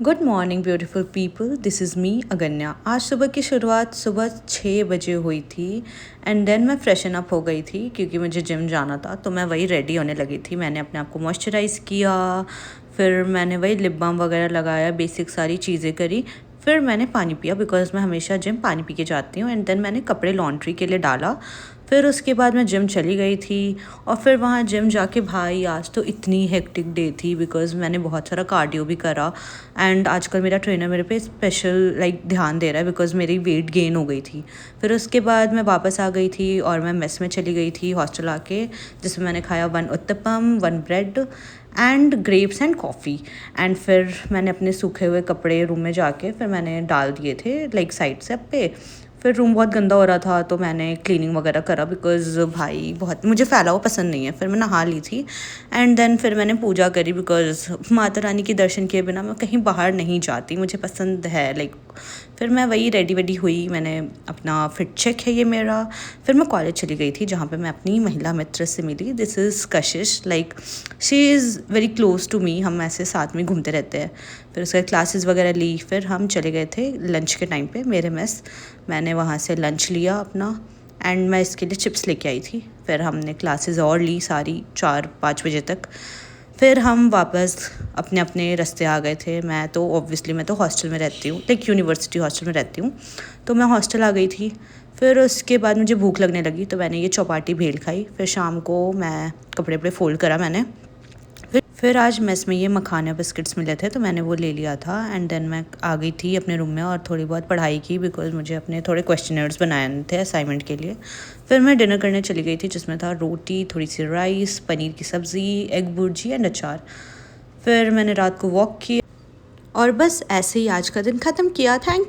Good morning beautiful people, this is me Agnya. आज सुबह की शुरुआत सुबह 6 बजे हुई थी एंड देन मैं फ्रेशन अप हो गई थी क्योंकि मुझे जिम जाना था, तो मैं वही रेडी होने लगी थी। मैंने अपने आप को मॉइस्चराइज़ किया, फिर मैंने वही लिप बाम वगैरह लगाया, बेसिक सारी चीज़ें करी। फिर मैंने पानी पिया बिकॉज़ मैं हमेशा जिम पानी पी के जाती हूँ एंड देन मैंने कपड़े लॉन्ड्री के लिए डाला। फिर उसके बाद मैं जिम चली गई थी और फिर वहाँ जिम जाके भाई आज तो इतनी हेक्टिक डे थी बिकॉज़ मैंने बहुत सारा कार्डियो भी करा एंड आजकल मेरा ट्रेनर मेरे पे स्पेशल ध्यान दे रहा है बिकॉज़ मेरी वेट गेन हो गई थी। फिर उसके बाद मैं वापस आ गई थी और मैं मेस में चली गई थी हॉस्टल आके, जिसमें मैंने खाया 1 uttapam, 1 bread and grapes and coffee. And फिर मैंने अपने सूखे हुए कपड़े रूम में जाके फिर मैंने डाल दिए थे साइड से पे। फिर रूम बहुत गंदा हो रहा था तो मैंने क्लीनिंग वगैरह करा बिकॉज़ भाई बहुत मुझे फैला हुआ पसंद नहीं है। फिर मैं नहा ली थी एंड देन फिर मैंने पूजा करी बिकॉज़ माता रानी के दर्शन किए बिना मैं कहीं बाहर नहीं जाती, मुझे पसंद है। फिर मैं वही रेडी वेडी हुई, मैंने अपना फिट चेक है ये मेरा। फिर मैं कॉलेज चली गई थी जहाँ पे मैं अपनी महिला मित्र से मिली। This is Kashish, she is very close to me, हम ऐसे साथ में घूमते रहते हैं। फिर उसके क्लासेस वगैरह ली, फिर हम चले गए थे लंच के टाइम पे मेरे मेस। मैंने वहाँ से लंच लिया अपना एंड मैं इसके लिए चिप्स लेके आई थी। फिर हमने क्लासेस और ली सारी 4-5 बजे तक। फिर हम वापस अपने अपने रास्ते आ गए थे। मैं तो हॉस्टल में रहती हूँ, यूनिवर्सिटी हॉस्टल में रहती हूँ, तो मैं हॉस्टल आ गई थी। फिर उसके बाद मुझे भूख लगने लगी तो मैंने ये चौपाटी भेल खाई। फिर शाम को मैं कपड़े फोल्ड करा मैंने। फिर आज मेस में ये मखाना बिस्किट्स मिले थे तो मैंने वो ले लिया था एंड देन मैं आ गई थी अपने रूम में और थोड़ी बहुत पढ़ाई की बिकॉज़ मुझे अपने थोड़े क्वेश्चनर्स बनाए थे असाइनमेंट के लिए। फिर मैं डिनर करने चली गई थी जिसमें था रोटी, थोड़ी सी राइस, पनीर की सब्ज़ी, एग भुर्जी एंड अचार। फिर मैंने रात को वॉक किया और बस ऐसे ही आज का दिन ख़त्म किया। Thank you.